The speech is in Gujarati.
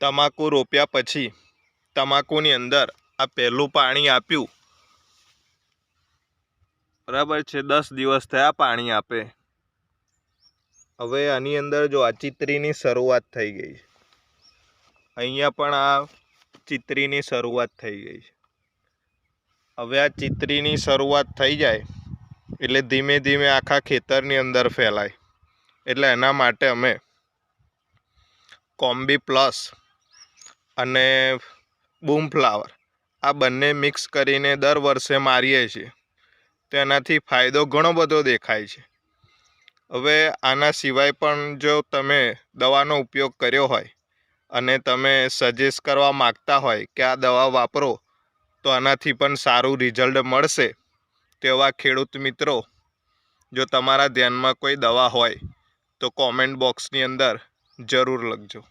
તમાકુ રોપ્યા પછી તમાકુની અંદર આ પહેલું પાણી આપ્યું, બરાબર છે, 10 દિવસ થયા પાણી આપે. હવે આની અંદર જો આ ચિત્રીની શરૂઆત થઈ ગઈ, અહીંયા પણ આ ચિત્રીની શરૂઆત થઈ ગઈ. હવે આ ચિત્રીની શરૂઆત થઈ જાય એટલે ધીમે ધીમે આખા ખેતરની અંદર ફેલાય. એટલે એના માટે અમે કોમ્બી પ્લસ અને બૂમ ફ્લાવર આ બંને મિક્સ કરીને દર વર્ષે મારીએ છીએ. તેનાથી ફાયદો ઘણો બધો દેખાય છે. હવે આના સિવાય પણ જો તમે દવાનો ઉપયોગ કર્યો હોય અને તમે સજેસ્ટ કરવા માગતા હોય કે આ દવા વાપરો તો આનાથી પણ સારું રિઝલ્ટ મળશે, તેવા ખેડૂત મિત્રો જો તમારા ધ્યાનમાં કોઈ દવા હોય તો કોમેન્ટ બોક્સની અંદર જરૂર લખજો.